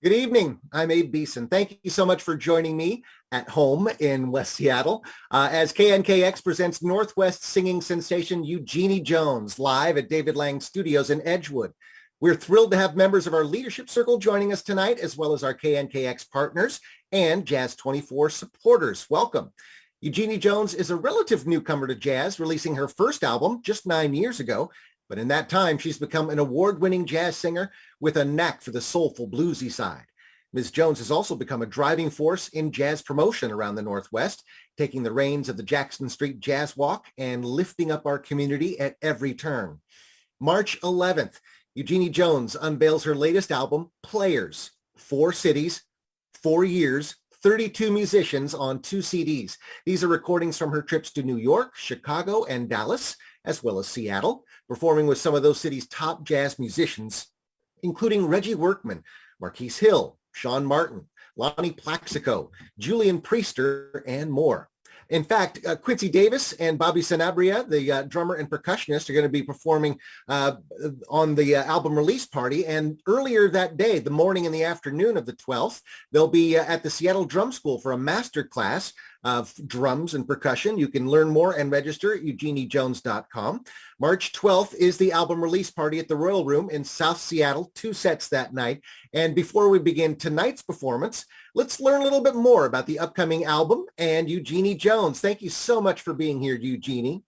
Good evening. I'm Abe Beeson. Thank you so much for joining me at home in West Seattle as KNKX presents Northwest singing sensation Eugenie Jones live at David Lang Studios in Edgewood. We're thrilled to have members of our leadership circle joining us tonight, as well as our KNKX partners and Jazz 24 supporters. Welcome. Eugenie Jones is a relative newcomer to jazz, releasing her first album just 9 years ago. But in that time, she's become an award-winning jazz singer with a knack for the soulful, bluesy side. Ms. Jones has also become a driving force in jazz promotion around the Northwest, taking the reins of the Jackson Street Jazz Walk and lifting up our community at every turn. March 11th, Eugenie Jones unveils her latest album, Players, 4 cities, 4 years, 32 musicians on 2 CDs. These are recordings from her trips to New York, Chicago, and Dallas, as well as Seattle, performing with some of those cities' top jazz musicians, including Reggie Workman, Marquise Hill, Sean Martin, Lonnie Plaxico, Julian Priester, and more. In fact, Quincy Davis and Bobby Sanabria, the drummer and percussionist, are going to be performing on the album release party. And earlier that day, the morning and the afternoon of the 12th, they'll be at the Seattle Drum School for a master class of drums and percussion. You can learn more and register at eugeniejones.com. March 12th is the album release party at the Royal Room in South Seattle, 2 sets that night. And before we begin tonight's performance, let's learn a little bit more about the upcoming album and Eugenie Jones. Thank you so much for being here, Eugenie.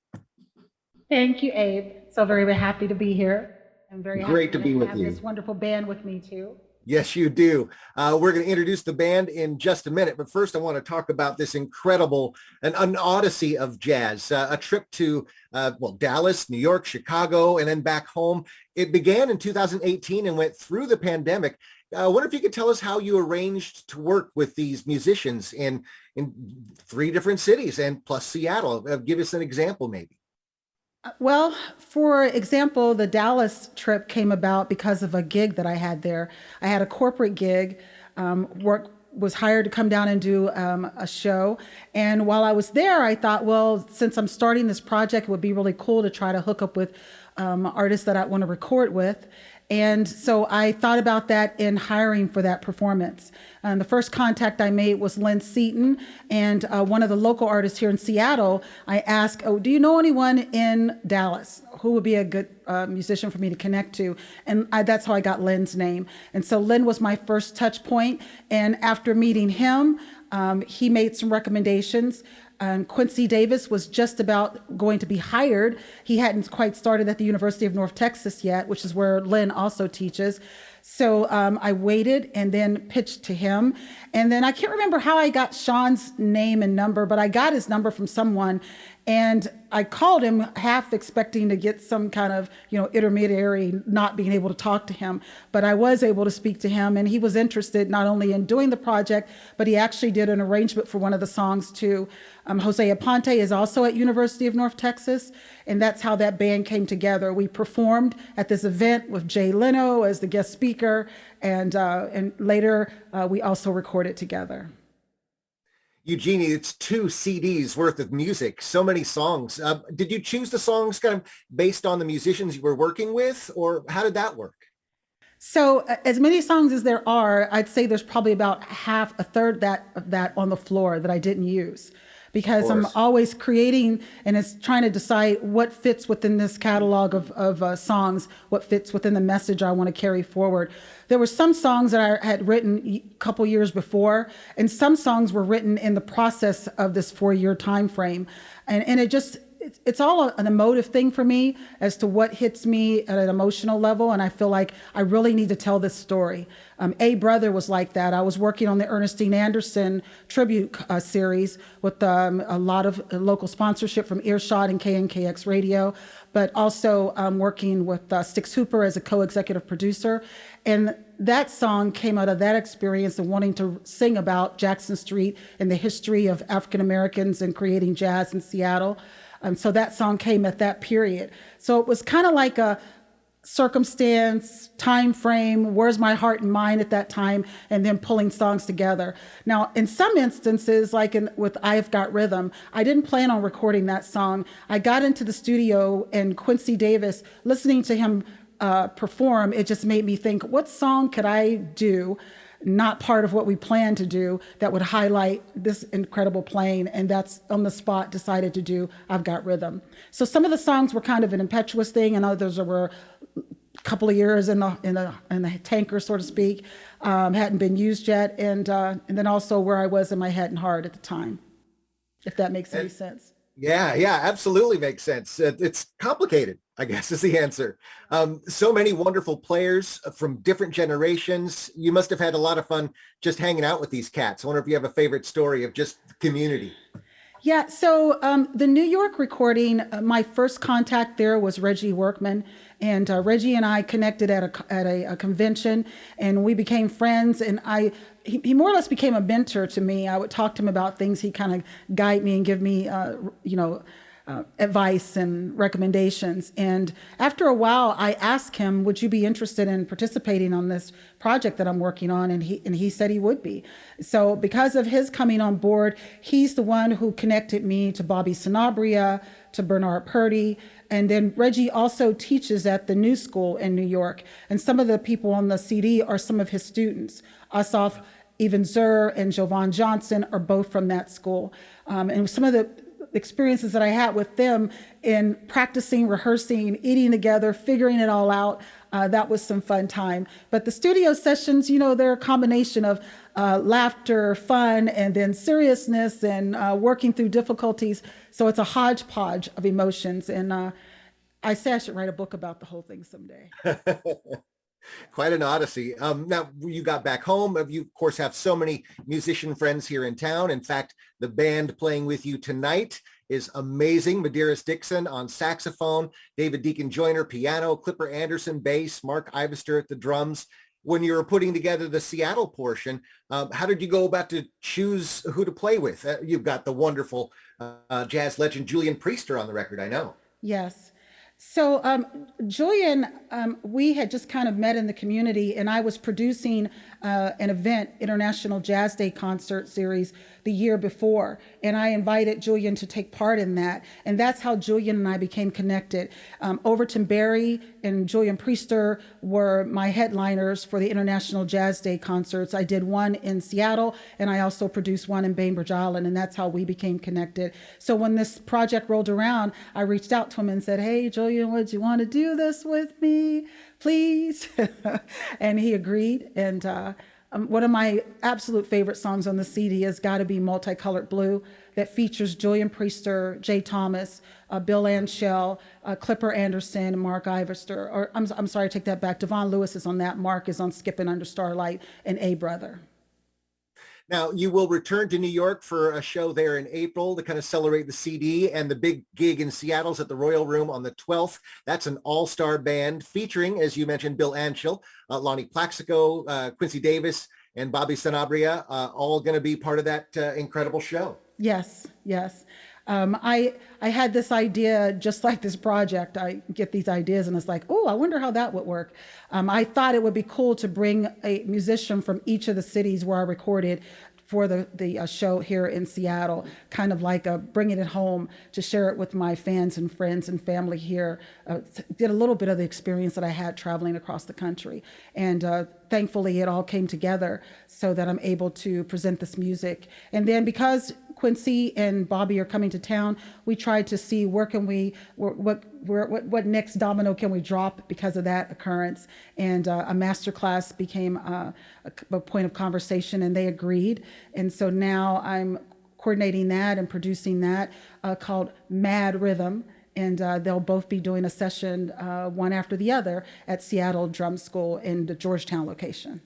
Thank you, Abe. So very happy to be here. I'm very happy Great to be with have you. this wonderful band with me too. Yes, you do. We're going to introduce the band in just a minute, but first I want to talk about this incredible, an odyssey of jazz, a trip to, Dallas, New York, Chicago, and then back home. It began in 2018 and went through the pandemic. I wonder if you could tell us how you arranged to work with these musicians in 3 different cities and plus Seattle. Give us an example, maybe. Well, for example, the Dallas trip came about because of a gig that I had there. I had a corporate gig, was hired to come down and do a show. And while I was there, I thought, well, since I'm starting this project, it would be really cool to try to hook up with artists that I want to record with. And so I thought about that in hiring for that performance. And the first contact I made was Lynn Seaton, and one of the local artists here in Seattle. I asked, oh, do you know anyone in Dallas who would be a good musician for me to connect to? And that's how I got Lynn's name. And so Lynn was my first touch point. And after meeting him, he made some recommendations. Quincy Davis was just about going to be hired. He hadn't quite started at the University of North Texas yet, which is where Lynn also teaches. So I waited and then pitched to him. And then I can't remember how I got Sean's name and number, but I got his number from someone. And I called him half expecting to get some kind of, intermediary, not being able to talk to him. But I was able to speak to him, and he was interested not only in doing the project, but he actually did an arrangement for one of the songs too. Jose Aponte is also at University of North Texas, and that's how that band came together. We performed at this event with Jay Leno as the guest speaker, and later we also recorded together. Eugenie, it's 2 CDs worth of music, so many songs. Did you choose the songs kind of based on the musicians you were working with, or how did that work? So as many songs as there are, I'd say there's probably about half, a third of that on the floor that I didn't use, because I'm always creating and it's trying to decide what fits within this catalog of songs, what fits within the message I want to carry forward. There were some songs that I had written a couple years before, and some songs were written in the process of this 4-year time frame. And it's all an emotive thing for me as to what hits me at an emotional level. And I feel like I really need to tell this story. A Brother was like that. I was working on the Ernestine Anderson tribute series with a lot of local sponsorship from Earshot and KNKX Radio, but also working with Stix Hooper as a co-executive producer. And that song came out of that experience and wanting to sing about Jackson Street and the history of African Americans and creating jazz in Seattle. So that song came at that period. So it was kind of like a circumstance, time frame, where's my heart and mind at that time, and then pulling songs together. Now, in some instances, like with I've Got Rhythm, I didn't plan on recording that song. I got into the studio, and Quincy Davis, listening to him perform, it just made me think, what song could I do not part of what we planned to do that would highlight this incredible playing. And that's on the spot decided to do I've Got Rhythm. So some of the songs were kind of an impetuous thing, and others were a couple of years in the tanker, so to speak, hadn't been used yet. And then also where I was in my head and heart at the time, if that makes any sense. Yeah, absolutely makes sense. It's complicated, I guess, is the answer. So many wonderful players from different generations. You must have had a lot of fun just hanging out with these cats. I wonder if you have a favorite story of just the community. Yeah, so the New York recording, my first contact there was Reggie Workman, and Reggie and I connected at a convention, and we became friends. And he more or less became a mentor to me. I would talk to him about things. He kind of guide me and give me, advice and recommendations. And after a while, I asked him, "Would you be interested in participating on this project that I'm working on?" And he said he would be. So because of his coming on board, he's the one who connected me to Bobby Sanabria, to Bernard Purdy. And then Reggie also teaches at the New School in New York. And some of the people on the CD are some of his students. Asaf Even Zur and Jovan Johnson are both from that school. And some of the experiences that I had with them in practicing, rehearsing, eating together, figuring it all out, that was some fun time. But the studio sessions, they're a combination of laughter, fun, and then seriousness and working through difficulties. So it's a hodgepodge of emotions. And I say I should write a book about the whole thing someday. Quite an odyssey. Now you got back home. You, of course, have so many musician friends here in town. In fact, the band playing with you tonight is amazing. Medeiros Dixon on saxophone, David Deacon Joyner piano, Clipper Anderson bass, Mark Ivester at the drums. When you were putting together the Seattle portion, how did you go about to choose who to play with? You've got the wonderful jazz legend Julian Priester on the record, I know. Yes. So Julian, we had just kind of met in the community, and I was producing an event, International Jazz Day concert series, the year before. And I invited Julian to take part in that. And that's how Julian and I became connected. Overton Berry and Julian Priester were my headliners for the International Jazz Day concerts. I did one in Seattle, and I also produced one in Bainbridge Island, and that's how we became connected. So when this project rolled around, I reached out to him and said, "Hey, Julian, would you want to do this with me, please?" And he agreed. And one of my absolute favorite songs on the CD has got to be Multicolored Blue, that features Julian Priester, Jay Thomas, Bill Anshell, Clipper Anderson, and Mark Ivester. Or I'm sorry, I take that back. Devon Lewis is on that. Mark is on Skipping Under Starlight, and A Brother. Now, you will return to New York for a show there in April to kind of celebrate the CD, and the big gig in Seattle's at the Royal Room on the 12th. That's an all-star band featuring, as you mentioned, Bill Anshell, Lonnie Plaxico, Quincy Davis, and Bobby Sanabria, all going to be part of that incredible show. Yes. I had this idea, just like this project. I get these ideas and it's like, oh, I wonder how that would work. I thought it would be cool to bring a musician from each of the cities where I recorded for the show here in Seattle, kind of like bringing it home to share it with my fans and friends and family here. Did a little bit of the experience that I had traveling across the country. And thankfully it all came together so that I'm able to present this music. And then because Quincy and Bobby are coming to town, we tried to see what next domino can we drop because of that occurrence. And a masterclass became a point of conversation, and they agreed. And so now I'm coordinating that and producing that called Mad Rhythm. And they'll both be doing a session one after the other at Seattle Drum School in the Georgetown location.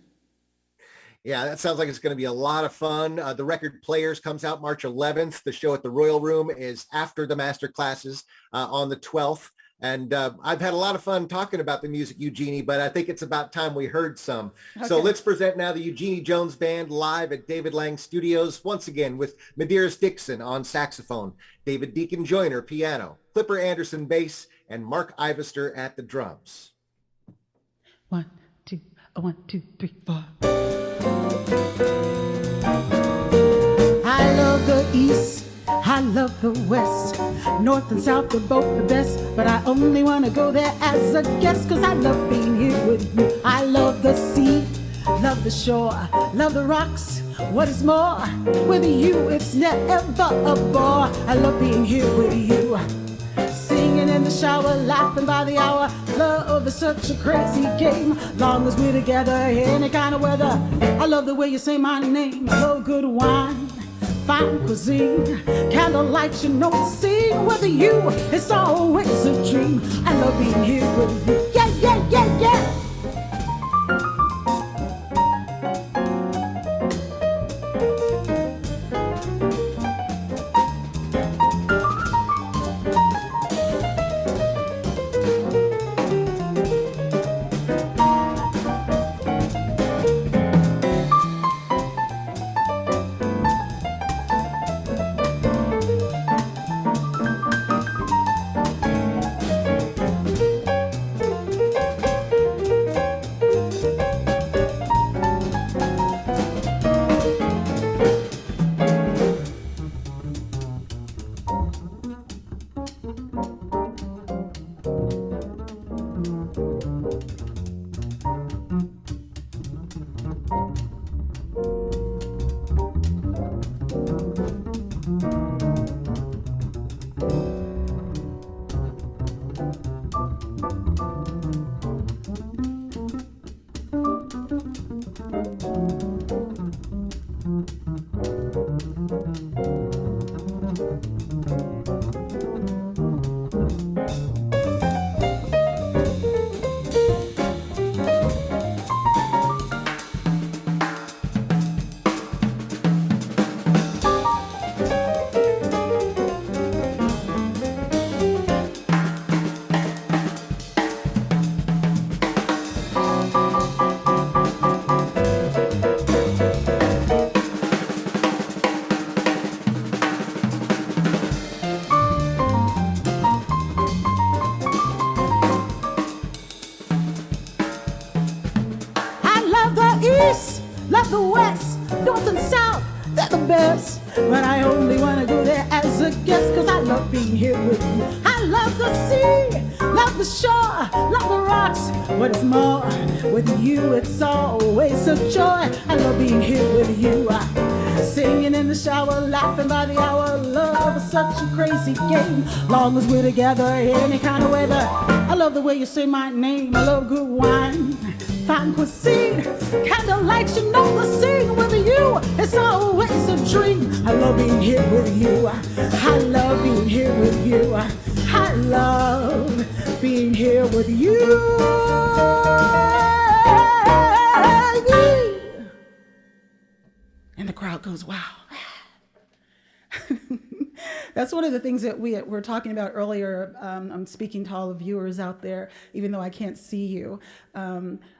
Yeah, that sounds like it's going to be a lot of fun. The Record Players comes out March 11th. The show at the Royal Room is after the master classes on the 12th. And I've had a lot of fun talking about the music, Eugenie, but I think it's about time we heard some. Okay. So let's present now the Eugenie Jones Band live at David Lang Studios, once again with Medeiros Dixon on saxophone, David Deacon Joyner piano, Clipper Anderson bass, and Mark Ivester at the drums. 1, 2, 1, 2, 3, 4. I love the East, I love the West, North and South are both the best, but I only want to go there as a guest, 'cause I love being here with you. I love the sea, love the shore, love the rocks. What is more, with you it's never a bore. I love being here with you, singing in the shower, laughing by the hour. Love is such a crazy game, long as we're together, any kind of weather. I love the way you say my name. I love good wine, fine cuisine, candlelight, you know the scene. With you, it's always a dream. I love being here with you. Yeah, yeah, yeah, yeah. Love the West, North and South, they're the best. But I only want to go there as a guest, cause I love being here with you. I love the sea, love the shore, love the rocks. What is more, with you it's always a joy. I love being here with you, singing in the shower, laughing by the hour. Love is such a crazy game, long as we're together, any kind of weather. I love the way you say my name. I love good wine, fine cuisine, candlelight, you know the scene. With you, it's always a dream. I love being here with you. I love being here with you. I love being here with you. And the crowd goes, wow. That's one of the things that we were talking about earlier. I'm speaking to all the viewers out there, even though I can't see you.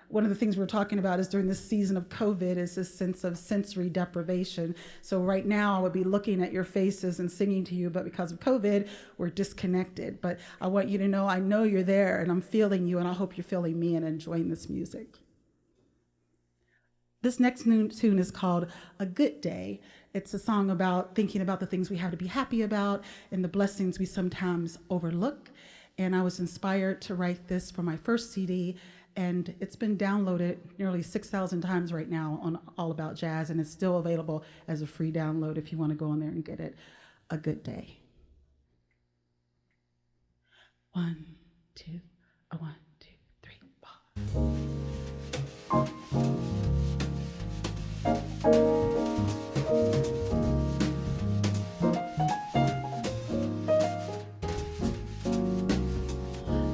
One of the things we're talking about is during this season of COVID is this sense of sensory deprivation. So right now I would be looking at your faces and singing to you, but because of COVID, we're disconnected. But I want you to know, I know you're there and I'm feeling you, and I hope you're feeling me and enjoying this music. This next tune is called A Good Day. It's a song about thinking about the things we have to be happy about and the blessings we sometimes overlook. And I was inspired to write this for my first CD, and it's been downloaded nearly 6,000 times right now on All About Jazz, and it's still available as a free download if you want to go on there and get it. A Good Day. 1, 2, 1, 2, 3, 4.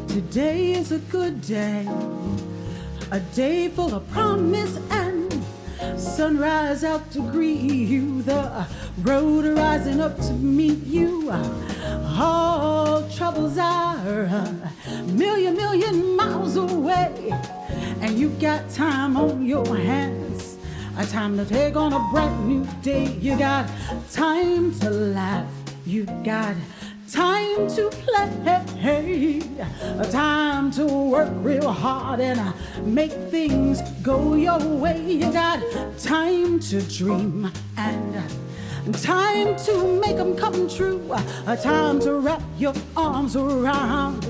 Today is a good day, a day full of promise and sunrise out to greet you, the road rising up to meet you. All troubles are a million miles away, and you got time on your hands, a time to take on a brand new day. You got time to laugh, you got time to play, a time to work real hard and make things go your way. You got time to dream and time to make them come true, a time to wrap your arms around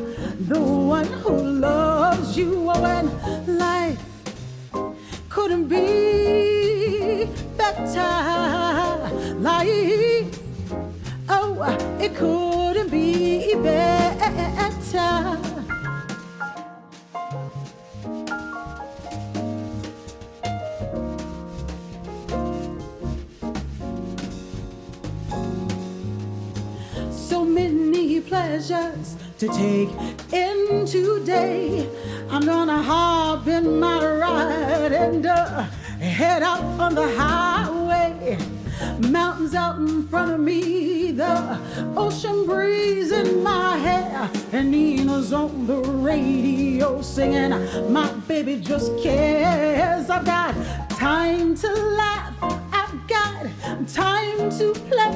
the one who loves you. Oh, and life couldn't be better. Life, oh, it couldn't be better. So many pleasures to take in today. I'm gonna hop in my ride and head out on the highway. Mountains out in front of me, the ocean breeze in my hair, and Nina's on the radio singing, my baby just cares. I've got time to laugh, I've got time to play,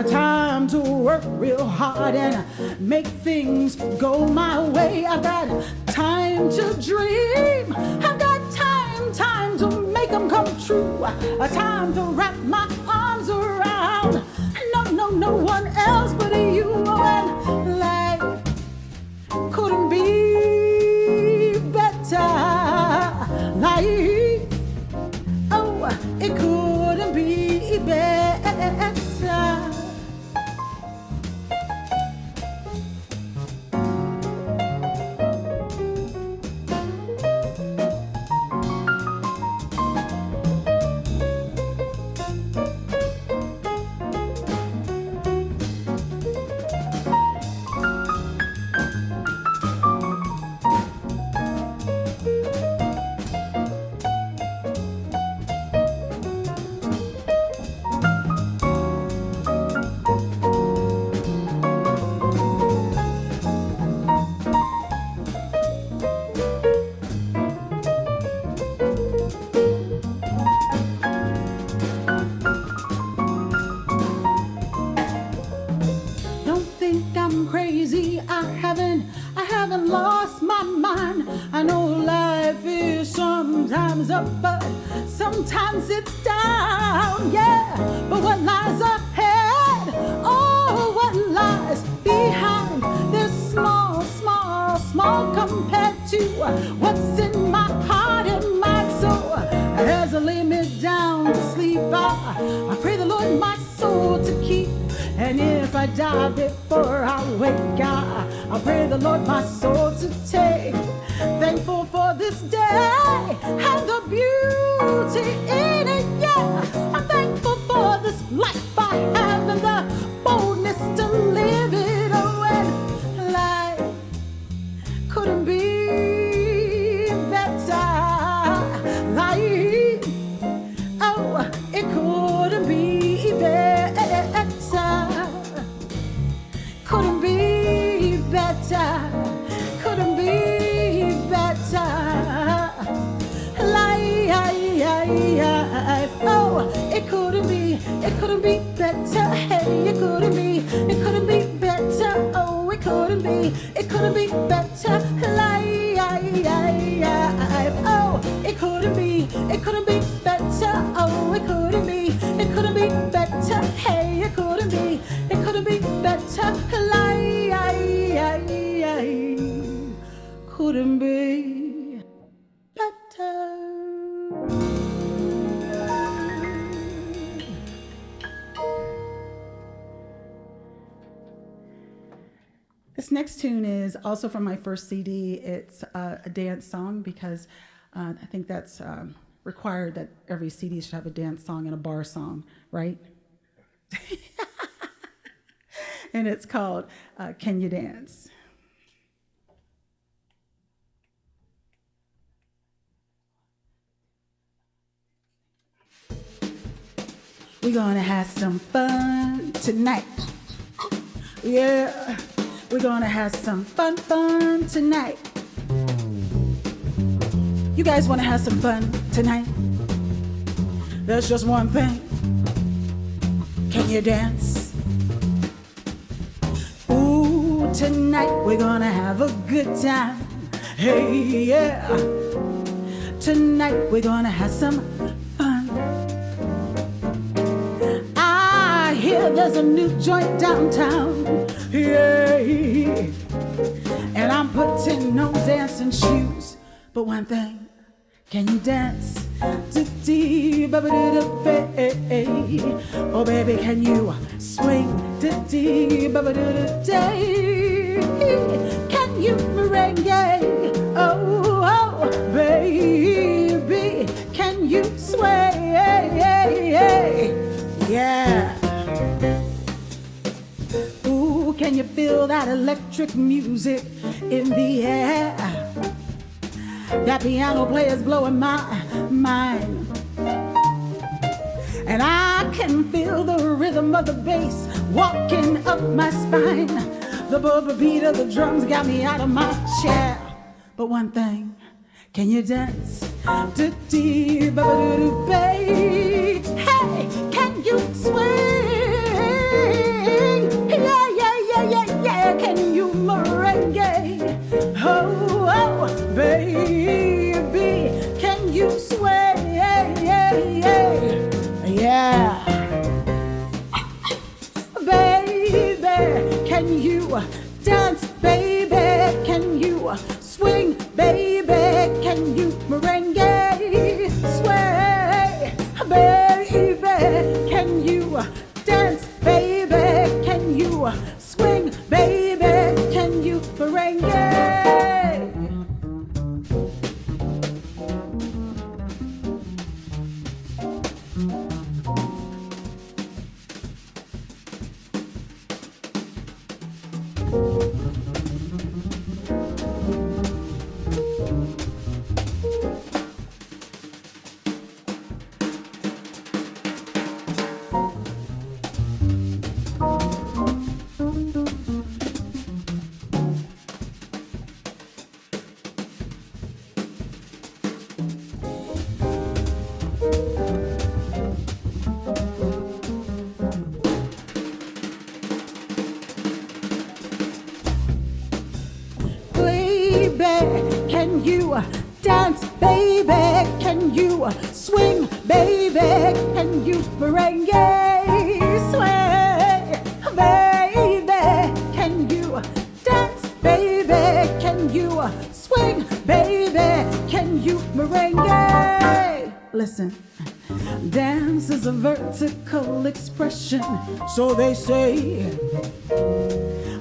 time to work real hard and make things go my way. I've got time to dream, I've got time to make them come true, a time to wrap my arms around no one else but you. And life couldn't be better. Life, oh, it couldn't be better. Lost my mind. I know life is sometimes up, but sometimes it's down, yeah. But what lies ahead, oh, what lies behind, this small compared to what's in my heart and mind. So as I lay me down to sleep, I pray the Lord my soul to keep. And if I die before I wake, I pray the Lord my soul to take. Thankful for this day and the beauty in it, yeah. I'm thankful for this life I have and the boldness to live it. Oh, and life couldn't be better. Life, oh, it couldn't be better. Couldn't be better. Couldn't be better. Life, oh, it couldn't be better. Hey, it couldn't be better. Oh, it couldn't be better. Life, oh, it couldn't be better. Oh, it couldn't be better. Hey, it couldn't be better. Life couldn't be better. This next tune is also from my first CD. It's a dance song because I think that's required that every CD should have a dance song and a bar song, right? And it's called Can You Dance? We're gonna have some fun tonight. Yeah, we're gonna have some fun tonight. You guys wanna have some fun tonight? There's just one thing. Can you dance? Ooh, tonight we're gonna have a good time. Hey, yeah. Tonight we're gonna have some fun. I hear there's a new joint downtown. Yeah. And I'm putting on dancing shoes. But one thing, Can you dance? Oh baby, can you swing? Can you merengue? Oh baby, can you sway? Yeah. Ooh, can you feel that electric music in the air? That piano player's blowing my mind. And I can feel the rhythm of the bass walking up my spine. The beat of the drums got me out of my chair. But one thing, can you dance? Hey, can you swing? Yeah. Can you merengue? Oh, baby, can you sway? Yeah. Baby, can you dance? Baby, can you swing? Baby, can you merengue? Sway. Baby, can you dance? Baby, can you swing? Baby, can you merengue? Can you dance, baby? Can you swing, baby? Can you merengue? Sway, baby. Can you dance, baby? Can you swing, baby? Can you merengue? Listen, dance is a vertical expression, so they say,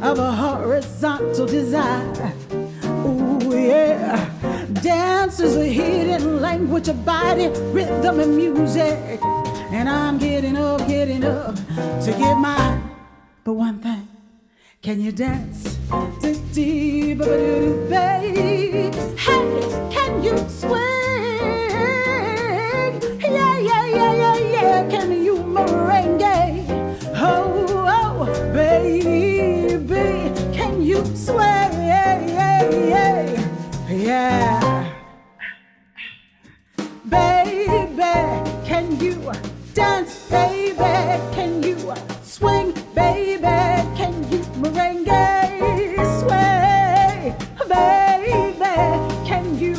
of a horizontal desire. Ooh, yeah. Dance is a hidden language of body, rhythm, and music. And I'm getting up to get mine. But one thing, can you dance? Hey, can you swing? Yeah. Can you merengue? Oh, baby, can you sway? Yeah. Baby, can you dance? Baby, can you swing? Baby, can you merengue? Sway. Baby, can you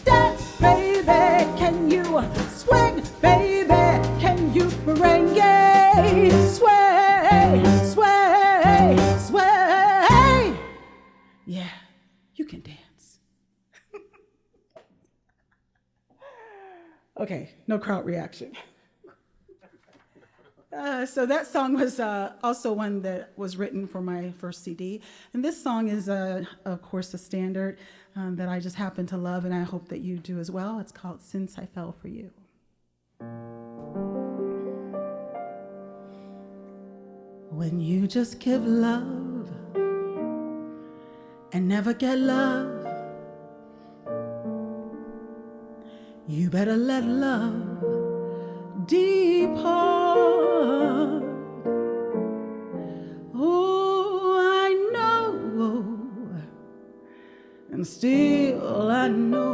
dance? Baby, can you swing? Baby, can you merengue? Sway. Yeah, you can dance. Okay, no crowd reaction. So that song was also one that was written for my first CD. And this song is, of course, a standard that I just happen to love, and I hope that you do as well. It's called Since I Fell for You. When you just give love and never get love, you better let love depart. Oh, I know, and still I know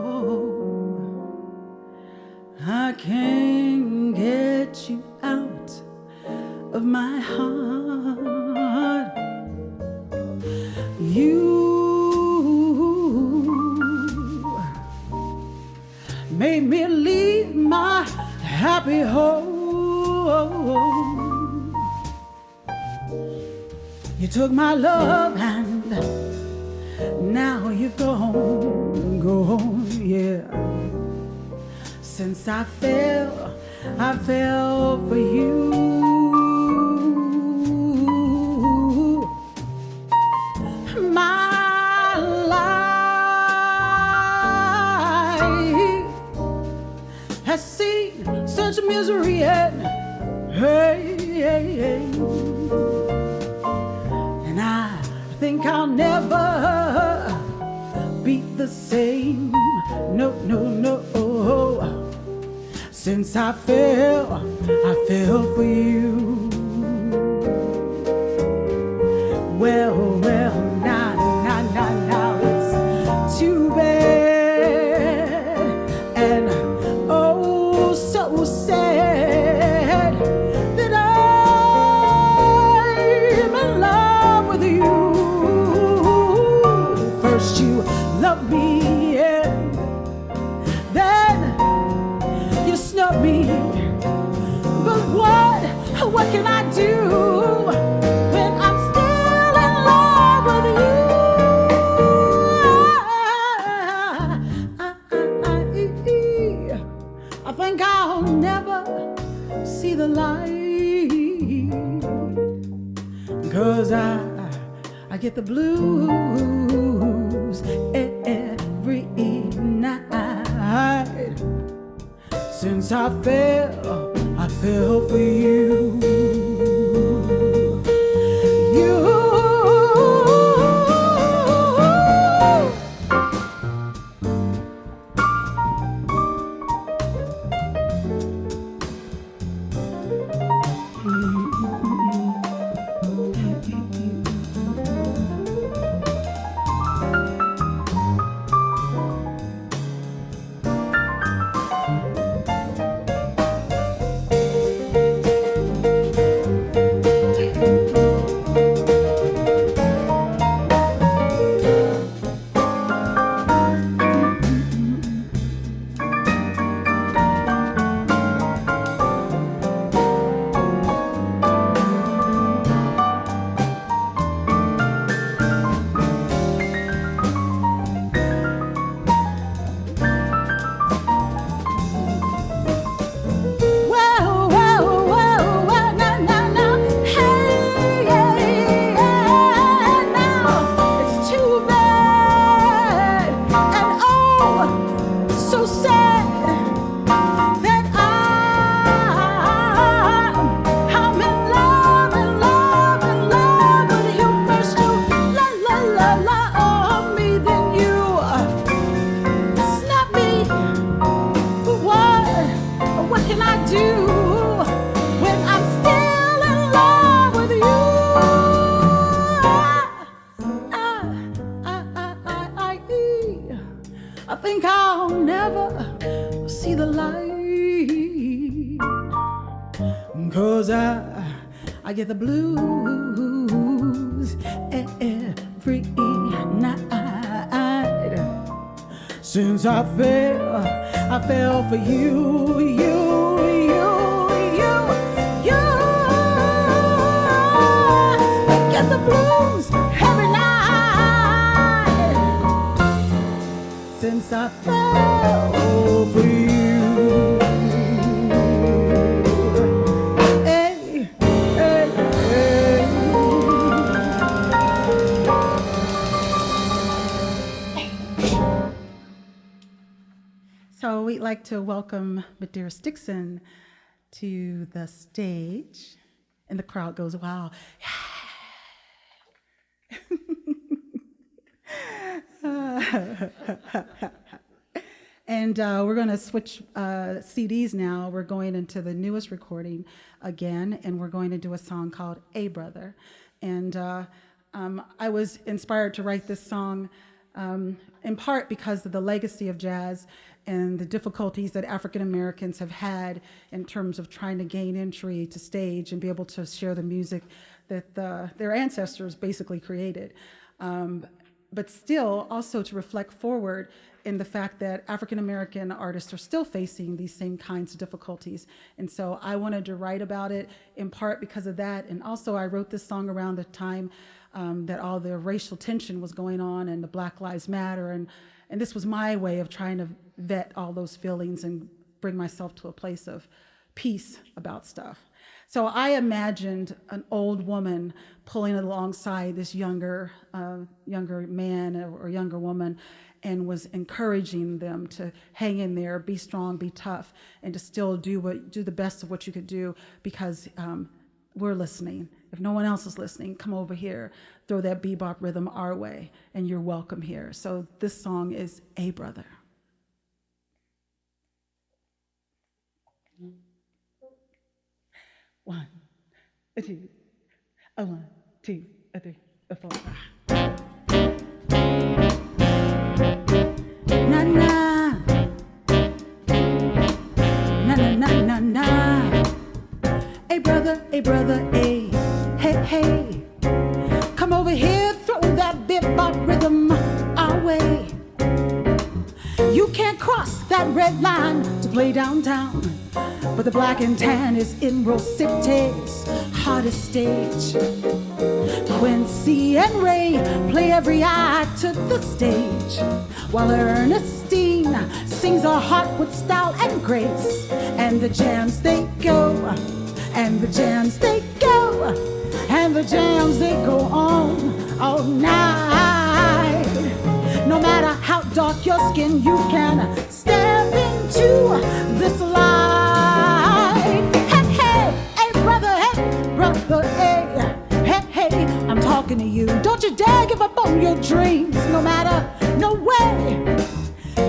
I can't get you out of my heart. You made me leave my happy home. You took my love and now you're gone, yeah. Since I fell for you. My life has seen such misery and hey, and I think I'll never be the same. No, no, no. Since I fell for you. Well, now it's too bad and oh so sad that I'm in love with you. First you loved me and then you snubbed me. But what can I do when I'm still in love with you? I think I'll never see the light, 'cause I get the blues every night. Since I fell for you. I think I'll never see the light, 'cause I get the blues every night. Since I fell for you, I get the blues every night. Since I fell for you. Hey, hey, hey. So we'd like to welcome Madeira Dixon to the stage. And the crowd goes, wow. And we're going to switch CDs now. We're going into the newest recording again, and we're going to do a song called A Brother. And I was inspired to write this song in part because of the legacy of jazz and the difficulties that African Americans have had in terms of trying to gain entry to stage and be able to share the music that their ancestors basically created. But still also to reflect forward in the fact that African American artists are still facing these same kinds of difficulties. And so I wanted to write about it in part because of that. And also I wrote this song around the time that all the racial tension was going on and the Black Lives Matter. And this was my way of trying to vet all those feelings and bring myself to a place of peace about stuff. So I imagined an old woman pulling alongside this younger man or younger woman, and was encouraging them to hang in there, be strong, be tough, and to still do the best of what you could do, because we're listening. If no one else is listening, come over here, throw that bebop rhythm our way, and you're welcome here. So this song is A Brother. One, a two, a one, two, a three, a four. Na na, na na na na na. A brother, a, hey hey. Come over here, throw that bebop rhythm our way. You can't cross that red line to play downtown, but the black and tan is in Rose City's hottest stage. Quincy and Ray play every act to the stage, while Ernestine sings her heart with style and grace. And the jams they go, and the jams they go, and the jams they go on all night. No matter how dark your skin, you can step into this light. Hey, hey, hey, brother, hey, hey, hey, I'm talking to you. Don't you dare give up on your dreams, no matter, no way.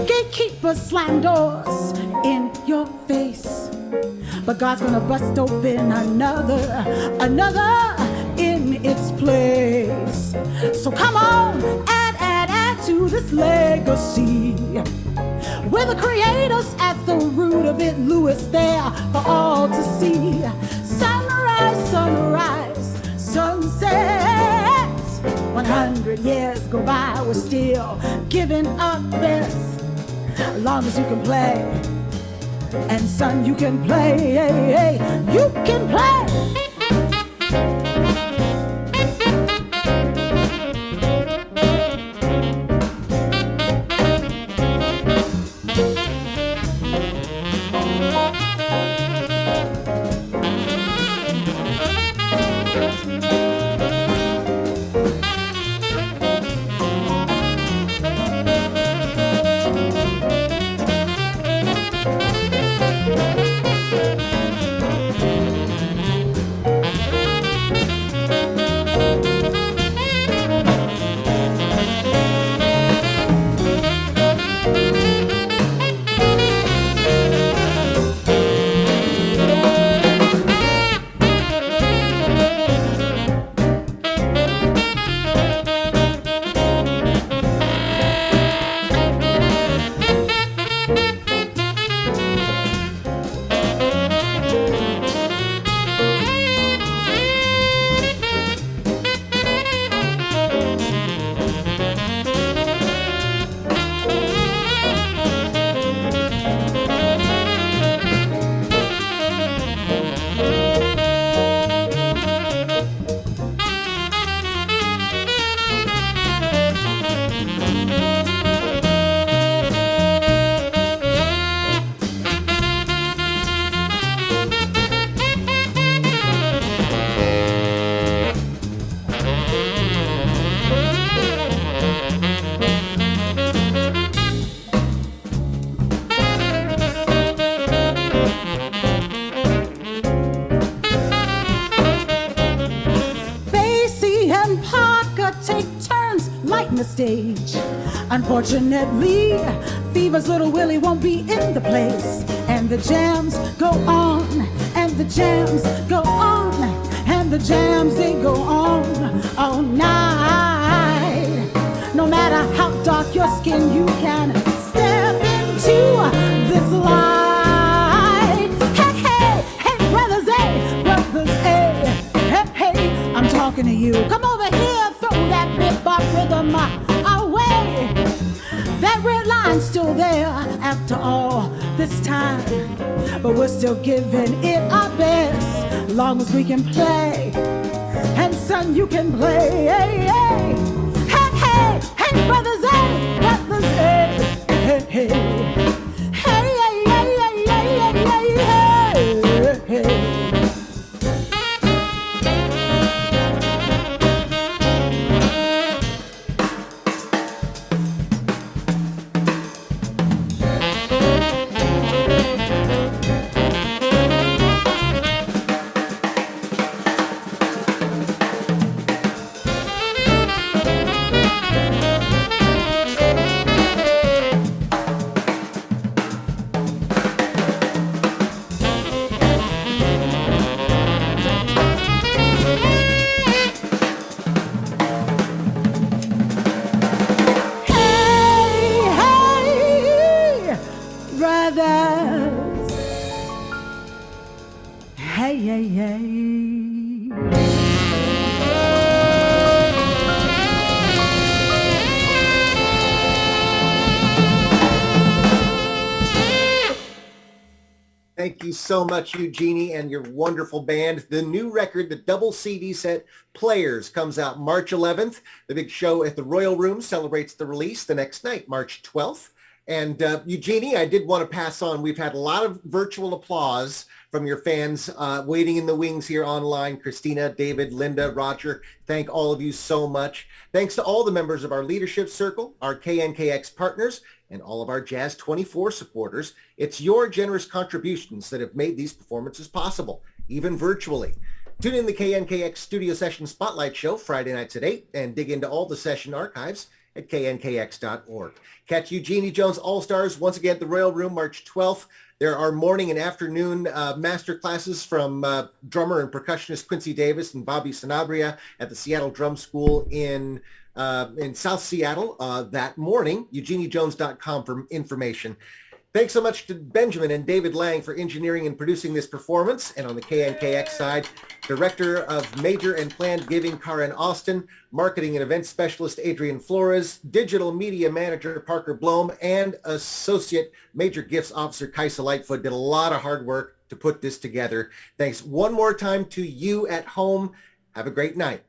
Gatekeepers slam doors in your face, but God's gonna bust open another in its place. So come on, add to this legacy, with the creators at the root of it, Louis there for all to see. Sunrise, sunrise, sunsets. 100 years go by, we're still giving our best. As long as you can play, and son, you can play, you can play. Stage. Unfortunately, Fever's little Willie won't be in the place, and the jams go on, and the jams go on, and the jams they go on all night. No matter how dark your skin, you can step into this light. Hey, hey, hey, brothers, hey, hey, hey, I'm talking to you. Come over here, throw that bebop rhythm our way. That red line's still there after all this time, but we're still giving it our best, long as we can play. And son, you can play. Hey, hey, hey, hey, hey, brothers, hey, hey, hey, hey, hey, hey, hey, hey, yay, yay, yay. Thank you so much, Eugenie, and your wonderful band. The new record, the double CD set Players, comes out March 11th. The big show at the Royal Room celebrates the release the next night, March 12th. And Eugenie, I did want to pass on. We've had a lot of virtual applause from your fans waiting in the wings here online. Christina, David, Linda, Roger, thank all of you so much. Thanks to all the members of our leadership circle, our KNKX partners, and all of our Jazz 24 supporters. It's your generous contributions that have made these performances possible, even virtually. Tune in the KNKX Studio Session Spotlight Show Friday nights at 8 and dig into all the session archives at knkx.org. Catch Eugenie Jones All-Stars once again at the Royal Room March 12th. There are morning and afternoon master classes from drummer and percussionist Quincy Davis and Bobby Sanabria at the Seattle Drum School in South Seattle that morning. EugenieJones.com for information. Thanks so much to Benjamin and David Lang for engineering and producing this performance. And on the KNKX side, Director of Major and Planned Giving, Karen Austin, Marketing and Events Specialist, Adrian Flores, Digital Media Manager, Parker Blome, and Associate Major Gifts Officer, Kaisa Lightfoot did a lot of hard work to put this together. Thanks one more time to you at home. Have a great night.